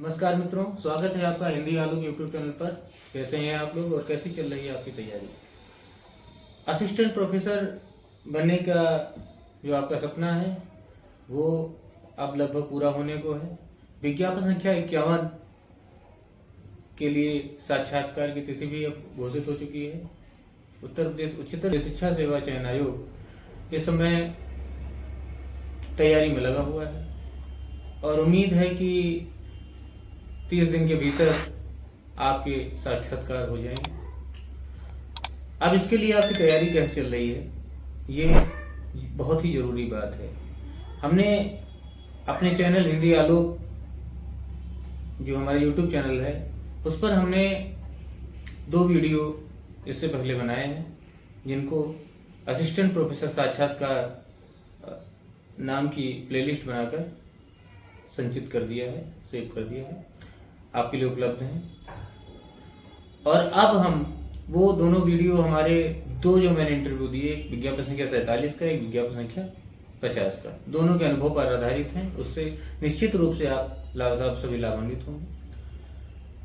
नमस्कार मित्रों, स्वागत है आपका हिंदी आलोक यूट्यूब चैनल पर। कैसे हैं आप लोग और कैसी चल रही है आपकी तैयारी? असिस्टेंट प्रोफेसर बनने का जो आपका सपना है वो अब लगभग पूरा होने को है। विज्ञापन संख्या 51 के लिए साक्षात्कार की तिथि भी अब घोषित हो चुकी है। उत्तर प्रदेश उच्चतर शिक्षा सेवा चयन आयोग इस समय तैयारी में लगा हुआ है और उम्मीद है कि 30 दिन के भीतर आपके साक्षात्कार हो जाएंगे। अब इसके लिए आपकी तैयारी कैसे चल रही है, ये बहुत ही जरूरी बात है। हमने अपने चैनल हिंदी आलोक, जो हमारा यूट्यूब चैनल है, उस पर हमने 2 वीडियो इससे पहले बनाए हैं, जिनको असिस्टेंट प्रोफेसर साक्षात्कार नाम की प्लेलिस्ट बनाकर संचित कर दिया है, सेव कर दिया है, आपके लिए उपलब्ध हैं। और अब हम वो दोनों वीडियो हमारे 2 जो मैंने इंटरव्यू दिए, एक विज्ञापन संख्या 47 का, एक विज्ञापन संख्या 50 का, दोनों के अनुभव पर आधारित हैं। उससे निश्चित रूप से आप सभी लाभान्वित होंगे।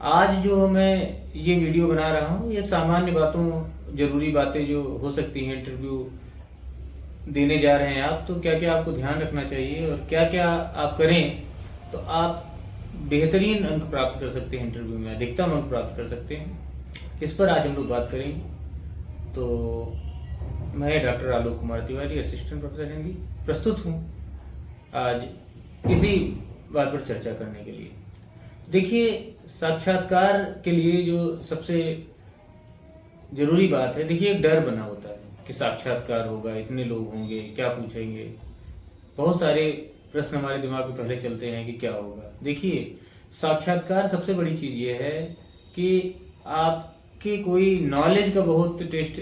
आज जो मैं ये वीडियो बना रहा हूँ, ये सामान्य बातों, जरूरी बातें जो हो सकती हैं, इंटरव्यू देने जा रहे हैं आप, तो क्या क्या आपको ध्यान रखना चाहिए और क्या क्या आप करें तो आप बेहतरीन अंक प्राप्त कर सकते हैं, इंटरव्यू में अधिकतम अंक प्राप्त कर सकते हैं। इस पर आज हम लोग बात करेंगे। तो मैं doctor Alok Kumar Tiwari, assistant professor Hindi, प्रस्तुत हूँ आज इसी बात पर चर्चा करने के लिए। देखिए, साक्षात्कार के लिए जो सबसे जरूरी बात है, देखिए एक डर बना होता है कि साक्षात्कार होगा, इतने लोग होंगे, क्या पूछेंगे, बहुत सारे प्रश्न हमारे दिमाग में पहले चलते हैं कि क्या होगा। देखिए, साक्षात्कार सबसे बड़ी चीज ये है कि आपके कोई नॉलेज का बहुत टेस्ट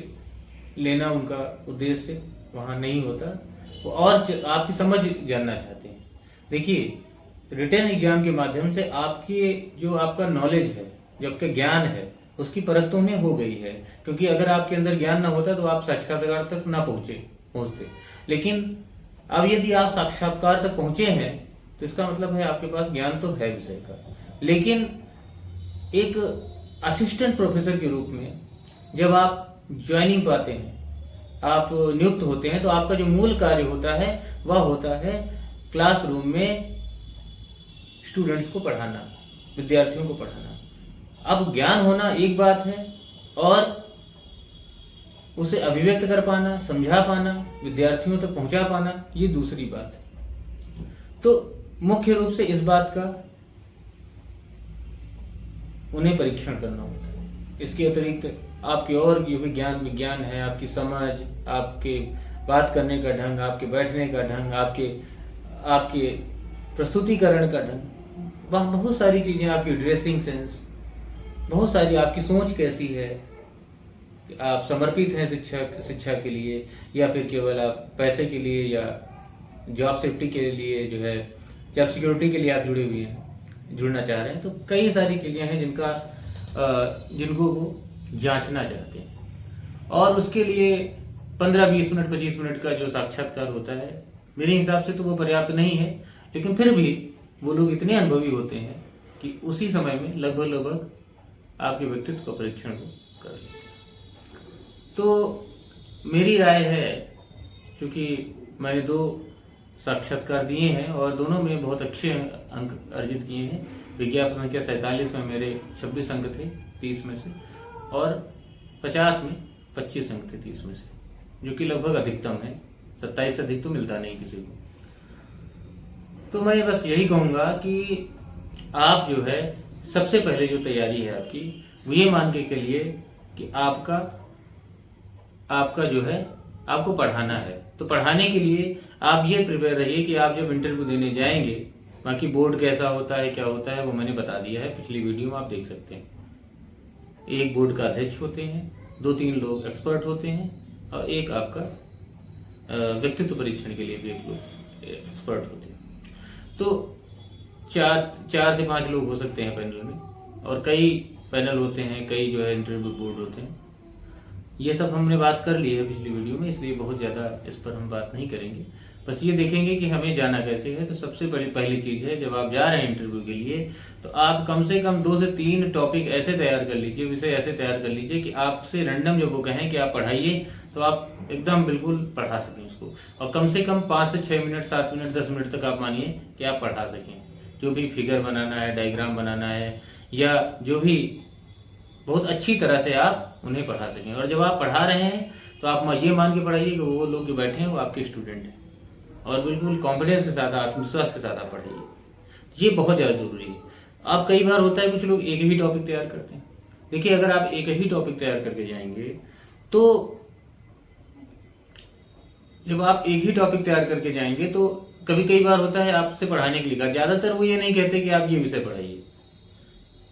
लेना उनका उद्देश्य वहां नहीं होता, वो और आपकी समझ जानना चाहते हैं। देखिए, रिटन एग्जाम के माध्यम से आपकी जो आपका नॉलेज है, जो आपका ज्ञान है, उसकी परख तो में हो गई है, क्योंकि अगर आपके अंदर ज्ञान ना होता तो आप साक्षात्कार तक ना पहुंचते। लेकिन अब यदि आप साक्षात्कार तक पहुंचे हैं तो इसका मतलब है आपके पास ज्ञान तो है विषय का। लेकिन एक असिस्टेंट प्रोफेसर के रूप में जब आप ज्वाइनिंग पाते हैं, आप नियुक्त होते हैं, तो आपका जो मूल कार्य होता है वह होता है क्लासरूम में स्टूडेंट्स को पढ़ाना, विद्यार्थियों को पढ़ाना। अब ज्ञान होना एक बात है और उसे अभिव्यक्त कर पाना, समझा पाना, विद्यार्थियों तक पहुंचा पाना, ये दूसरी बात है। तो मुख्य रूप से इस बात का उन्हें परीक्षण करना होता है। इसके अतिरिक्त आपके और जो भी विज्ञान है, आपकी समझ, आपके बात करने का ढंग, आपके बैठने का ढंग, आपके प्रस्तुतिकरण का ढंग, वह बहुत सारी चीजें, आपकी ड्रेसिंग सेंस, बहुत सारी, आपकी सोच कैसी है, आप समर्पित हैं शिक्षा के लिए, या फिर केवल आप पैसे के लिए या जॉब सेफ्टी के लिए, जो है जॉब सिक्योरिटी के लिए आप जुड़ना चाह रहे हैं। तो कई सारी चीजें हैं जिनको वो जांचना चाहते हैं। और उसके लिए 15-20 मिनट, 25 मिनट का जो साक्षात्कार होता है, मेरे हिसाब से तो वो पर्याप्त नहीं है। लेकिन फिर भी वो लोग इतने अनुभवी होते हैं कि उसी समय में लगभग आपके व्यक्तित्व का परीक्षण को कर लेते हैं। तो मेरी राय है, चूंकि मैंने 2 साक्षात्कार दिए हैं और दोनों में बहुत अच्छे अंक अर्जित किए हैं। विज्ञापन संख्या 47 में मेरे 26 अंक थे 30 में से, और 50 में 25 अंक थे 30 में से, जो कि लगभग अधिकतम है। 27 से अधिक तो मिलता नहीं किसी को। तो मैं बस यही कहूँगा कि आप जो है, सबसे पहले जो तैयारी है आपकी, वो ये मान के लिए कि आपका जो है, आपको पढ़ाना है। तो पढ़ाने के लिए आप ये प्रिपेयर रहिए कि आप जब इंटरव्यू देने जाएंगे, बाकी बोर्ड कैसा होता है, क्या होता है, वो मैंने बता दिया है, पिछली वीडियो में आप देख सकते हैं। एक बोर्ड का अध्यक्ष होते हैं, 2-3 लोग एक्सपर्ट होते हैं, और एक आपका व्यक्तित्व परीक्षण के लिए भी एक लोग एक्सपर्ट होते हैं। तो 4 से 5 लोग हो सकते हैं पैनल में, और कई पैनल होते हैं, कई जो है इंटरव्यू बोर्ड होते हैं। ये सब हमने बात कर ली है पिछली वीडियो में, इसलिए बहुत ज़्यादा इस पर हम बात नहीं करेंगे। बस ये देखेंगे कि हमें जाना कैसे है। तो सबसे बड़ी पहली चीज़ है, जब आप जा रहे हैं इंटरव्यू के लिए तो आप कम से कम 2 से 3 टॉपिक ऐसे तैयार कर लीजिए, विषय ऐसे तैयार कर लीजिए कि आपसे रैंडम जब वो कहें कि आप पढ़ाइए तो आप एकदम बिल्कुल पढ़ा सकें उसको। और कम से कम 5 से 6 मिनट, 7 मिनट, 10 मिनट तक आप मानिए कि आप पढ़ा सकें। जो भी फिगर बनाना है, डायग्राम बनाना है, या जो भी बहुत अच्छी तरह से आप उन्हें पढ़ा सकें। और जब आप पढ़ा रहे हैं तो आप ये मान के पढ़ाइए कि वो लोग जो बैठे हैं वो आपके स्टूडेंट हैं, और बिल्कुल कॉन्फिडेंस के साथ, आत्मविश्वास के साथ आप पढ़ाइए। ये बहुत ज़्यादा जरूरी है। आप कई बार होता है कुछ लोग एक ही टॉपिक तैयार करते हैं। देखिए, अगर आप एक ही टॉपिक तैयार करके जाएंगे तो जब आप एक ही टॉपिक तैयार करके जाएंगे तो कई बार होता है आपसे पढ़ाने के लिए, ज़्यादातर वो ये नहीं कहते कि आप ये विषय पढ़ाइए,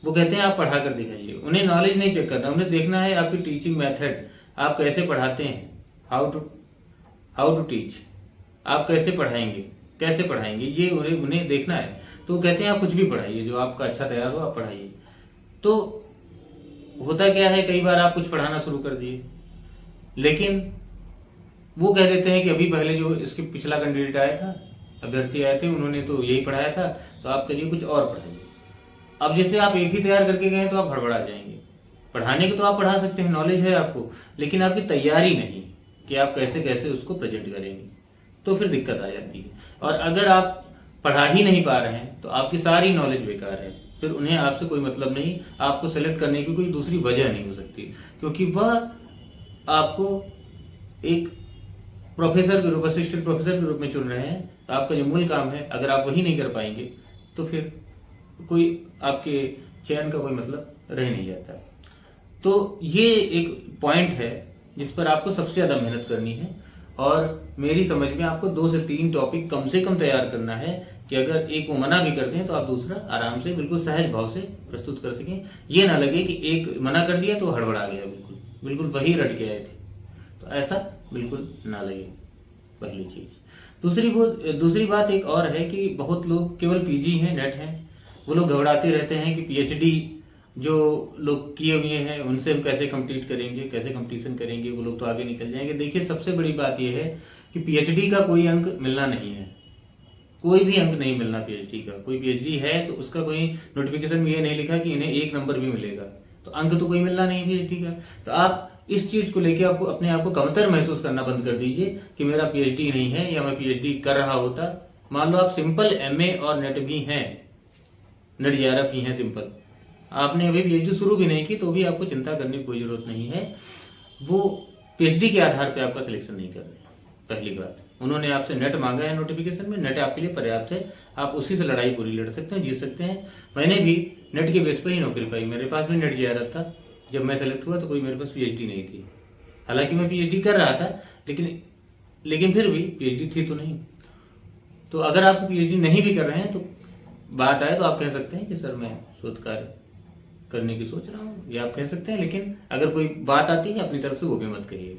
वो कहते हैं आप पढ़ा कर दिखाइए। उन्हें नॉलेज नहीं चेक करना, उन्हें देखना है आपकी टीचिंग मेथड, आप कैसे पढ़ाते हैं, हाउ टू टीच, आप कैसे पढ़ाएंगे, ये उन्हें देखना है। तो वो कहते हैं आप कुछ भी पढ़ाइए, जो आपका अच्छा तैयार हो आप पढ़ाइए। तो होता क्या है, कई बार आप कुछ पढ़ाना शुरू कर दिए, लेकिन वो कह देते हैं कि अभी पहले जो इसके पिछला कैंडिडेट आया था, अभ्यर्थी आए थे, उन्होंने तो यही पढ़ाया था, तो आप करिए कुछ और पढ़ाइए। अब जैसे आप एक ही तैयार करके गए तो आप हड़बड़ा जाएंगे। पढ़ाने को तो आप पढ़ा सकते हैं, नॉलेज है आपको, लेकिन आपकी तैयारी नहीं कि आप कैसे कैसे उसको प्रेजेंट करेंगे, तो फिर दिक्कत आ जाती है। और अगर आप पढ़ा ही नहीं पा रहे हैं तो आपकी सारी नॉलेज बेकार है, फिर उन्हें आपसे कोई मतलब नहीं, आपको सेलेक्ट करने की कोई दूसरी वजह नहीं हो सकती, क्योंकि वह आपको एक प्रोफेसर के रूप, असिस्टेंट प्रोफेसर के रूप में चुन रहे हैं। तो आपका जो मूल काम है, अगर आप वही नहीं कर पाएंगे तो फिर कोई आपके चयन का कोई मतलब रह नहीं जाता। तो ये एक पॉइंट है जिस पर आपको सबसे ज़्यादा मेहनत करनी है, और मेरी समझ में आपको 2 से 3 टॉपिक कम से कम तैयार करना है कि अगर एक वो मना भी करते हैं तो आप दूसरा आराम से बिल्कुल सहज भाव से प्रस्तुत कर सकें। ये ना लगे कि एक मना कर दिया तो हड़बड़ा गया, बिल्कुल वही रट के आए थे, तो ऐसा बिल्कुल ना लगे, पहली चीज। दूसरी बात एक और है कि बहुत लोग केवल पीजी हैं, नेट हैं, वो लोग घबराते रहते हैं कि पीएचडी जो लोग किए हुए हैं उनसे हम कैसे कम्पीट करेंगे, कैसे कंपटीशन करेंगे, वो लोग तो आगे निकल जाएंगे। देखिए, सबसे बड़ी बात यह है कि पीएचडी का कोई अंक मिलना नहीं है, कोई भी अंक नहीं मिलना पीएचडी का। कोई पीएचडी है तो उसका कोई नोटिफिकेशन में ये नहीं लिखा कि इन्हें 1 नंबर भी मिलेगा, तो अंक तो कोई मिलना नहीं पीएचडी का। तो आप इस चीज को लेकर आपको अपने आप को कमतर महसूस करना बंद कर दीजिए कि मेरा पीएचडी नहीं है, या मैं पीएचडी कर रहा होता। मान लो आप सिंपल एमए और नेट भी हैं, नेट जेआरएफ भी हैं सिंपल, आपने अभी पीएचडी शुरू भी नहीं की, तो भी आपको चिंता करने की कोई जरूरत नहीं है। वो पीएचडी के आधार पे आपका सिलेक्शन नहीं कर रहे। पहली बात, उन्होंने आपसे नेट मांगा है नोटिफिकेशन में, नेट आपके लिए पर्याप्त है, आप उसी से लड़ाई पूरी लड़ सकते हैं, जीत सकते हैं। मैंने भी नेट के बेस पर ही नौकरी पाई, मेरे पास भी नेट जेआरएफ था। जब मैं सेलेक्ट हुआ तो कोई मेरे पास पीएचडी नहीं थी, हालांकि मैं पीएचडी कर रहा था, लेकिन फिर भी पीएचडी थी तो नहीं। तो अगर आप पीएचडी नहीं भी कर रहे हैं तो बात आए तो आप कह सकते हैं कि सर मैं शोध कार्य करने की सोच रहा हूँ, ये आप कह सकते हैं। लेकिन अगर कोई बात आती है अपनी तरफ से, वो भी मत कहिए।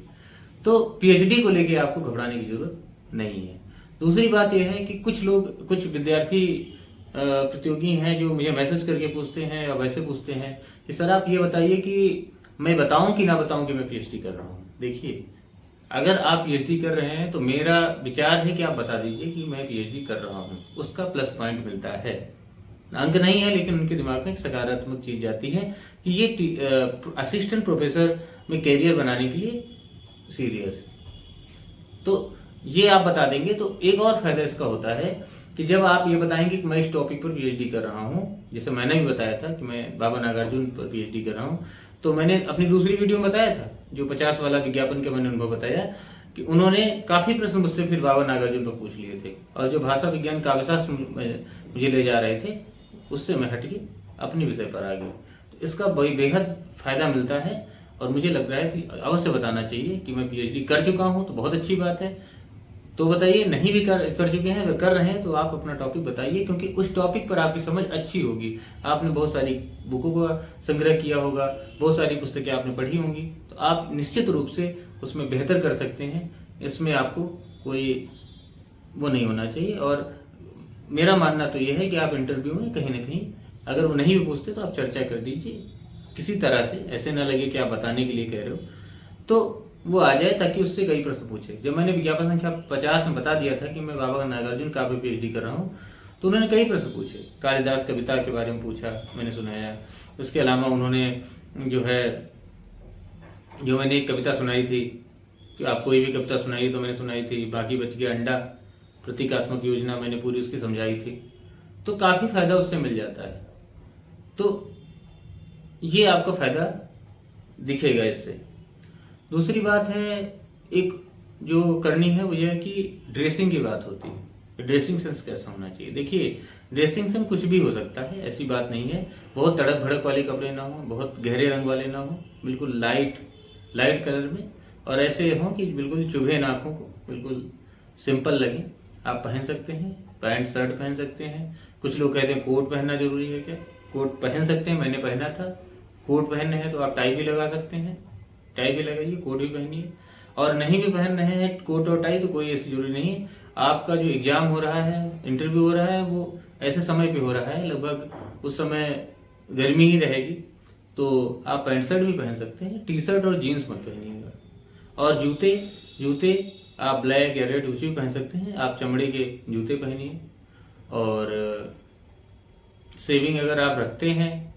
तो पीएचडी को लेके आपको घबराने की जरूरत नहीं है। दूसरी बात यह है कि कुछ विद्यार्थी प्रतियोगी हैं जो मुझे मैसेज करके पूछते हैं या वैसे पूछते हैं कि सर आप ये बताइए कि मैं बताऊं कि ना बताऊं कि मैं पीएचडी कर रहा हूँ। देखिए, अगर आप पीएचडी कर रहे हैं तो मेरा विचार है कि आप बता दीजिए कि मैं पीएचडी कर रहा हूँ, उसका प्लस पॉइंट मिलता है। अंक नहीं है, लेकिन उनके दिमाग में एक सकारात्मक चीज जाती है कि ये असिस्टेंट प्रोफेसर में कैरियर बनाने के लिए सीरियस है। तो ये आप बता देंगे तो एक और फायदा इसका होता है कि जब आप ये बताएंगे कि मैं इस टॉपिक पर पीएचडी कर रहा हूँ, जैसे मैंने भी बताया था कि मैं बाबा नागार्जुन पर पीएचडी कर रहा हूँ, तो मैंने अपनी दूसरी वीडियो में बताया था, जो 50 वाला विज्ञापन का मैंने उनको बताया कि उन्होंने काफी प्रश्न मुझसे फिर बाबा नागार्जुन पर पूछ लिए थे, और जो भाषा विज्ञान काव्यशास्त्र मुझे ले जा रहे थे उससे मैं हट के अपने विषय पर आ गया। तो इसका बेहद फायदा मिलता है, और मुझे लग रहा है कि अवश्य बताना चाहिए कि मैं पीएचडी कर चुका हूँ, तो बहुत अच्छी बात है। तो बताइए, नहीं भी कर चुके हैं, अगर कर रहे हैं तो आप अपना टॉपिक बताइए, क्योंकि उस टॉपिक पर आपकी समझ अच्छी होगी। आपने बहुत सारी बुकों का संग्रह किया होगा, बहुत सारी पुस्तकें आपने पढ़ी होंगी, तो आप निश्चित रूप से उसमें बेहतर कर सकते हैं। इसमें आपको कोई वो नहीं होना चाहिए। और मेरा मानना तो यह है कि आप इंटरव्यू में कहीं ना कहीं अगर वो नहीं भी पूछते तो आप चर्चा कर दीजिए किसी तरह से, ऐसे ना लगे कि आप बताने के लिए कह रहे हो। तो वो आ जाए, ताकि उससे कई प्रश्न पूछे। जब मैंने विज्ञापन संख्या 50 में बता दिया था कि मैं बाबा नागार्जुन काव्य PhD कर रहा हूँ, तो उन्होंने कई प्रश्न पूछे। कालिदास कविता के बारे में पूछा, मैंने सुनाया। उसके अलावा उन्होंने जो मैंने एक कविता सुनाई थी कि आप कोई भी कविता सुनाई, तो मैंने सुनाई थी बाकी बच गया अंडा, प्रतीकात्मक योजना मैंने पूरी उसकी समझाई थी। तो काफ़ी फायदा उससे मिल जाता है। तो ये आपको फायदा दिखेगा इससे। दूसरी बात है, एक जो करनी है वो ये है कि ड्रेसिंग की बात होती है। ड्रेसिंग सेंस कैसा होना चाहिए? देखिए, ड्रेसिंग सेंस कुछ भी हो सकता है, ऐसी बात नहीं है। बहुत तड़क भड़क वाले कपड़े ना हो, बहुत गहरे रंग वाले ना हो, बिल्कुल लाइट कलर में, और ऐसे हो कि बिल्कुल चुभे ना आंखों को, बिल्कुल सिंपल लगे। आप पहन सकते हैं, पैंट शर्ट पहन सकते हैं। कुछ लोग कहते हैं कोट पहनना जरूरी है क्या? कोट पहन सकते हैं, मैंने पहना था। कोट पहनने हैं तो आप टाई भी लगा सकते हैं, टाई भी लगाइए, कोट भी पहनिए। और नहीं भी पहन रहे हैं कोट और टाई तो कोई ऐसी जरूरी नहीं है। आपका जो एग्जाम हो रहा है, इंटरव्यू हो रहा है, वो ऐसे समय पे हो रहा है, लगभग उस समय गर्मी ही रहेगी, तो आप पैंट शर्ट भी पहन सकते हैं। टी शर्ट और जीन्स मत पहनिएगा। और जूते आप ब्लैक या रेड कुछ भी पहन सकते हैं। आप चमड़े के जूते पहनिए। और सेविंग अगर आप रखते हैं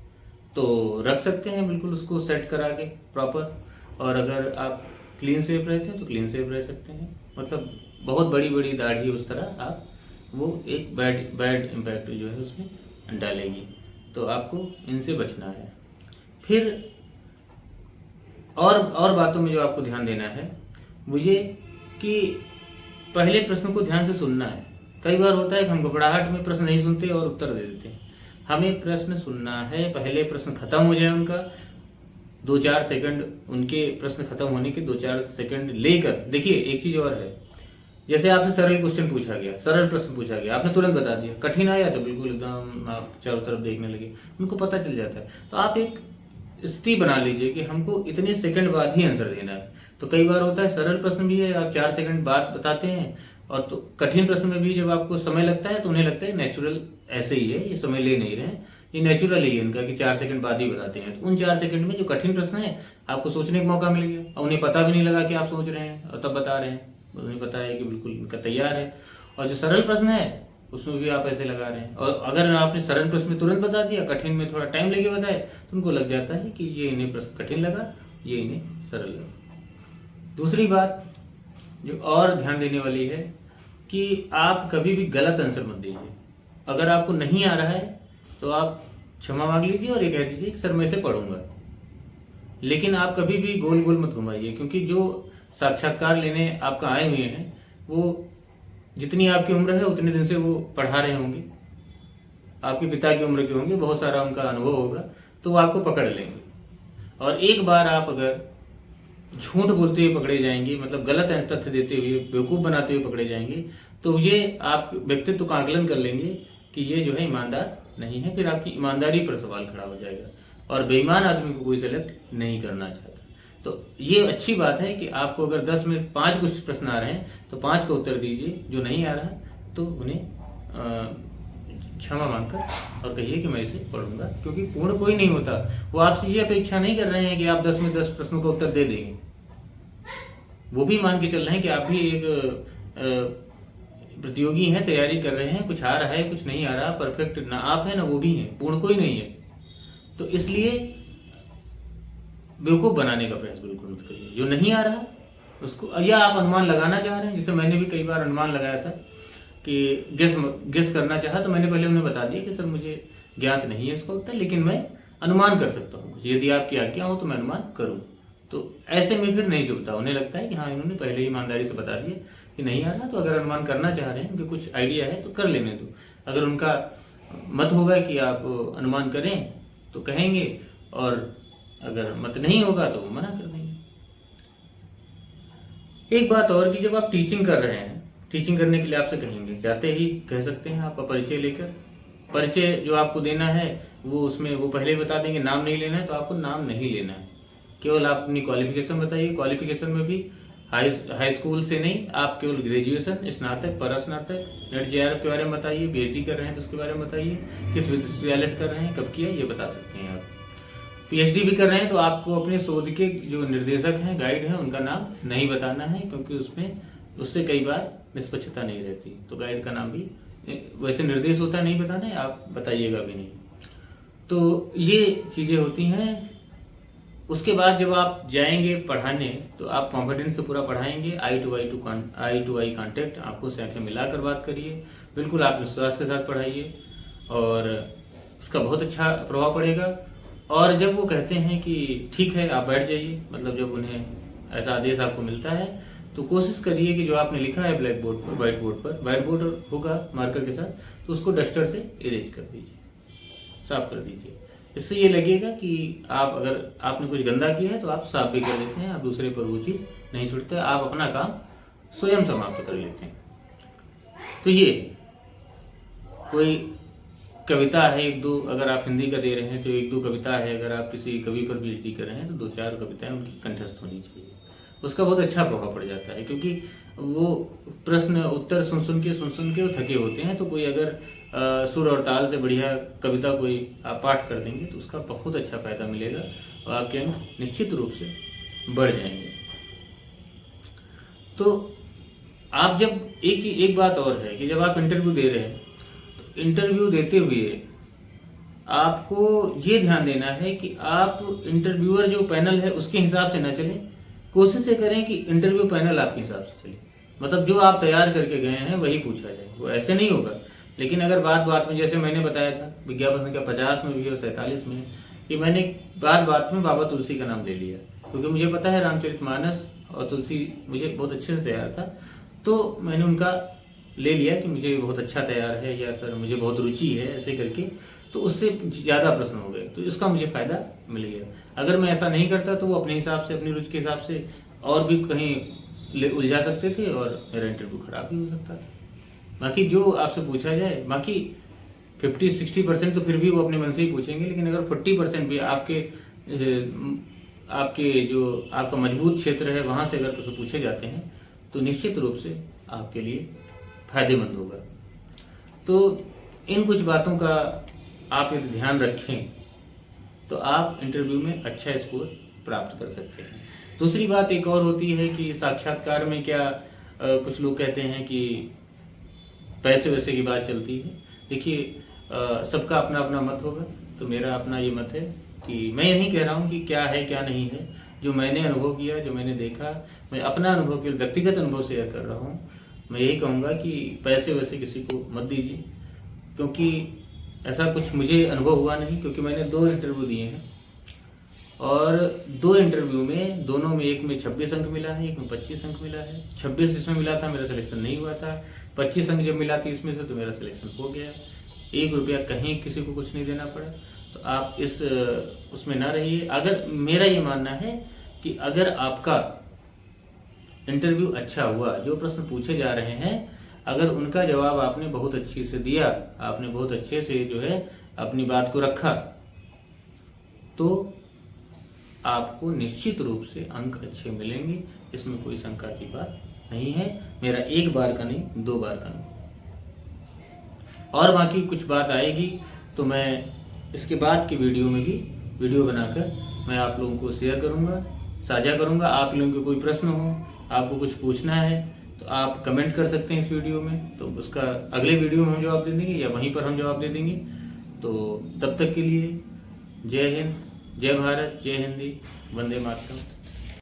तो रख सकते हैं, बिल्कुल उसको सेट करा के प्रॉपर। और अगर आप क्लीन शेव रहते हैं तो क्लीन शेव रह सकते हैं। मतलब बहुत बड़ी बड़ी दाढ़ी उस तरह आप, वो एक बैड इम्पैक्ट जो है उसमें डालेगी। तो आपको इनसे बचना है। फिर और बातों में जो आपको ध्यान देना है वो ये कि पहले प्रश्न को ध्यान से सुनना है। कई बार होता है कि हम घबराहट में प्रश्न नहीं सुनते और उत्तर दे देते हैं। हमें प्रश्न सुनना है, पहले प्रश्न खत्म हो जाए उनका, 2-4 सेकंड, उनके प्रश्न खत्म होने के 2-4 सेकंड लेकर। देखिए, एक चीज और है, जैसे आपसे सरल क्वेश्चन पूछा गया, सरल प्रश्न पूछा गया, आपने तुरंत बता दिया। कठिन आया तो बिल्कुल एकदम आप चारों तरफ देखने लगे, उनको पता चल जाता है। तो आप एक स्थिति बना लीजिए कि हमको इतने सेकंड बाद ही आंसर देना है। तो कई बार होता है सरल प्रश्न भी है, आप 4 सेकंड बाद बताते हैं, और तो कठिन प्रश्न में भी जब आपको समय लगता है तो उन्हें लगता है नेचुरल ऐसे ही है, ये समय ले नहीं रहे हैं, ये नेचुरल ही है इनका कि 4 सेकंड बाद ही बताते हैं। तो उन 4 सेकंड में जो कठिन प्रश्न है आपको सोचने का मौका मिल गया, और उन्हें पता भी नहीं लगा कि आप सोच रहे हैं और तब बता रहे हैं। उन्हें पता है कि बिल्कुल इनका तैयार है। और जो सरल प्रश्न है उसमें भी आप ऐसे लगा रहे हैं, और अगर आपने सरल प्रश्न में तुरंत बता दिया, कठिन में थोड़ा टाइम लगे बताए, तो उनको लग जाता है कि ये इन्हें प्रश्न कठिन लगा, ये इन्हें सरल लगा। दूसरी बात जो और ध्यान देने वाली है कि आप कभी भी गलत आंसर मत दीजिए। अगर आपको नहीं आ रहा है तो आप क्षमा मांग लीजिए और ये कह दीजिए कि सर मैं इसे पढ़ूंगा। लेकिन आप कभी भी गोल गोल मत घुमाइए, क्योंकि जो साक्षात्कार लेने आपका आए हुए हैं वो जितनी आपकी उम्र है उतने दिन से वो पढ़ा रहे होंगे, आपके पिता की उम्र के होंगे, बहुत सारा उनका अनुभव होगा, तो वो आपको पकड़ लेंगे। और एक बार आप अगर झूठ बोलते हुए पकड़े जाएंगे, मतलब गलत तथ्य देते हुए, बेवकूफ़ बनाते हुए पकड़े जाएंगे, तो ये आप व्यक्तित्व का आकलन कर लेंगे कि ये जो है ईमानदार नहीं है। फिर आपकी ईमानदारी पर सवाल खड़ा हो जाएगा, और बेईमान आदमी को कोई सेलेक्ट नहीं करना चाहता। तो ये अच्छी बात है कि आपको अगर 10 में 5 कुछ प्रश्न आ रहे हैं तो 5 का उत्तर दीजिए, जो नहीं आ रहा तो उन्हें क्षमा मांगकर और कहिए कि मैं इसे पढ़ूंगा, क्योंकि पूर्ण कोई नहीं होता। वो आपसे ये अपेक्षा नहीं कर रहे हैं कि आप 10 में 10 प्रश्नों का उत्तर दे देंगे। वो भी मान के चल रहे हैं कि आप भी एक प्रतियोगी हैं, तैयारी कर रहे हैं, कुछ आ रहा है कुछ नहीं आ रहा, परफेक्ट ना आप है ना वो भी हैं, पूर्ण कोई नहीं है। तो इसलिए बेवकूफ बनाने का प्रयास बिल्कुल मत करिए। जो नहीं आ रहा उसको, या आप अनुमान लगाना चाह रहे हैं, जैसे मैंने भी कई बार अनुमान लगाया था कि गेस करना चाहा, तो मैंने पहले उन्हें बता दिया कि सर मुझे ज्ञात नहीं है इसका उत्तर, लेकिन मैं अनुमान कर सकता हूँ, यदि आपकी आज्ञा हो तो मैं अनुमान करूँ। तो ऐसे में फिर नहीं चुभता, उन्हें लगता है कि हाँ इन्होंने पहले ही ईमानदारी से बता दिया कि नहीं आ रहा। तो अगर अनुमान करना चाह रहे हैं, उनके कुछ आइडिया है तो कर लेने दो। अगर उनका मत होगा कि आप अनुमान करें तो कहेंगे, और अगर मत नहीं होगा तो वो मना कर देंगे। एक बात और कि जब आप टीचिंग कर रहे हैं, टीचिंग करने के लिए आपसे कहेंगे, जाते ही कह सकते हैं आपका परिचय लेकर, परिचय जो आपको देना है वो उसमें वो पहले ही बता देंगे, नाम नहीं लेना है तो आपको नाम नहीं लेना है, केवल आप अपनी क्वालिफिकेशन बताइए। क्वालिफिकेशन में भी हाई स्कूल से नहीं, आप केवल ग्रेजुएशन, स्नातक, परास्नातक, नेट JRF के बारे में बताइए, PhD कर रहे हैं तो उसके बारे में बताइए, किस विश्वविद्यालय से कर रहे हैं, कब किया, ये बता सकते हैं आप। पीएचडी भी कर रहे हैं तो आपको अपने शोध के जो निर्देशक हैं, गाइड हैं, उनका नाम नहीं बताना है, क्योंकि उससे कई बार निष्पक्षता नहीं रहती। तो गाइड का नाम भी वैसे निर्देश होता है नहीं बताना है, आप बताइएगा भी नहीं। तो ये चीज़ें होती हैं। उसके बाद जब आप जाएंगे पढ़ाने तो आप कॉन्फिडेंस से पूरा पढ़ाएंगे। आई टू आई कांटेक्ट, आंखों से आंखें मिलाकर बात करिए, बिल्कुल आत्मविश्वास के साथ पढ़ाइए और उसका बहुत अच्छा प्रभाव पड़ेगा। और जब वो कहते हैं कि ठीक है आप बैठ जाइए, मतलब जब उन्हें ऐसा आदेश आपको मिलता है तो कोशिश करिए कि जो आपने लिखा है ब्लैक बोर्ड पर, व्हाइट बोर्ड होगा मार्कर के साथ, तो उसको डस्टर से इरेज कर दीजिए, साफ कर दीजिए। इससे ये लगेगा कि आप अगर आपने कुछ गंदा किया है तो आप साफ भी कर देते हैं, आप दूसरे पर वो चीज़ नहीं छुड़ते, आप अपना काम स्वयं समाप्त कर लेते हैं। तो ये कोई कविता है एक दो, अगर आप हिंदी का दे रहे हैं तो एक दो कविता है, अगर आप किसी कवि पर पीएचडी कर रहे हैं तो दो चार कविताएं उनकी कंठस्थ होनी चाहिए। उसका बहुत अच्छा प्रभाव पड़ जाता है, क्योंकि वो प्रश्न उत्तर सुन सुन के वो थके होते हैं। तो कोई अगर सुर और ताल से बढ़िया कविता कोई आप पाठ कर देंगे तो उसका बहुत अच्छा फायदा मिलेगा और आपके अंक निश्चित रूप से बढ़ जाएंगे। तो आप जब एक बात और है कि जब आप इंटरव्यू दे रहे हैं तो इंटरव्यू देते हुए आपको ये ध्यान देना है कि आप इंटरव्यूअर जो पैनल है उसके हिसाब से ना चलें। कोशिश ये करें कि इंटरव्यू पैनल आपके हिसाब से चले, मतलब जो आप तैयार करके गए हैं वही पूछा जाए। वो ऐसे नहीं होगा, लेकिन अगर बात में, जैसे मैंने बताया था विज्ञापन का 50 में भी और 47 में, कि मैंने बात में बाबा तुलसी का नाम ले लिया, क्योंकि मुझे पता है रामचरितमानस और तुलसी मुझे बहुत अच्छे से तैयार था, तो मैंने उनका ले लिया कि मुझे बहुत अच्छा तैयार है, या सर मुझे बहुत रुचि है, ऐसे करके। तो उससे ज़्यादा प्रश्न हो गए, तो इसका मुझे फायदा मिल गया। अगर मैं ऐसा नहीं करता तो वो अपने हिसाब से, अपनी रुचि के हिसाब से और भी कहीं उलझा सकते थे और मेरा इंटरव्यू खराब भी हो सकता था। बाकी जो आपसे पूछा जाए, बाकी 50-60% तो फिर भी वो अपने मन से ही पूछेंगे, लेकिन अगर 40% भी आपके जो आपका मजबूत क्षेत्र है वहाँ से अगर कुछ पूछे जाते हैं तो निश्चित रूप से आपके लिए फायदेमंद होगा। तो इन कुछ बातों का आप यदि ध्यान रखें तो आप इंटरव्यू में अच्छा स्कोर प्राप्त कर सकते हैं। दूसरी बात एक और होती है कि साक्षात्कार में क्या कुछ लोग कहते हैं कि पैसे वैसे की बात चलती है। देखिए, सबका अपना अपना मत होगा, तो मेरा अपना ये मत है कि मैं ये नहीं कह रहा हूँ कि क्या है क्या नहीं है। जो मैंने अनुभव किया, जो मैंने देखा, मैं अपना अनुभव के व्यक्तिगत अनुभव शेयर कर रहा हूँ। मैं यही कहूँगा कि पैसे वैसे किसी को मत दीजिए, क्योंकि ऐसा कुछ मुझे अनुभव हुआ नहीं, क्योंकि मैंने 2 इंटरव्यू दिए हैं और 2 इंटरव्यू में, दोनों में, एक में 26 अंक मिला है, एक में 25 अंक मिला है। 26 जिसमें मिला था मेरा सिलेक्शन नहीं हुआ था, 25 अंक जब मिला 30 में से तो मेरा सिलेक्शन हो गया। 1 रुपया कहीं किसी को कुछ नहीं देना पड़ा। तो आप उसमें ना रहिए। अगर मेरा ये मानना है कि अगर आपका इंटरव्यू अच्छा हुआ, जो प्रश्न पूछे जा रहे हैं अगर उनका जवाब आपने बहुत अच्छी से दिया, आपने बहुत अच्छे से जो है अपनी बात को रखा, तो आपको निश्चित रूप से अंक अच्छे मिलेंगे। इसमें कोई शंका की बात नहीं है। मेरा 1 बार का नहीं, 2 बार का नहीं। और बाकी कुछ बात आएगी तो मैं इसके बाद की वीडियो में भी वीडियो बनाकर मैं आप लोगों को शेयर करूंगा, साझा करूंगा। आप लोगों के कोई प्रश्न हो, आपको कुछ पूछना है तो आप कमेंट कर सकते हैं इस वीडियो में, तो उसका अगले वीडियो में हम जवाब दे देंगे या वहीं पर हम जवाब दे देंगे। तो तब तक के लिए जय हिंद, जय भारत, जय हिंदी, वंदे मातरम।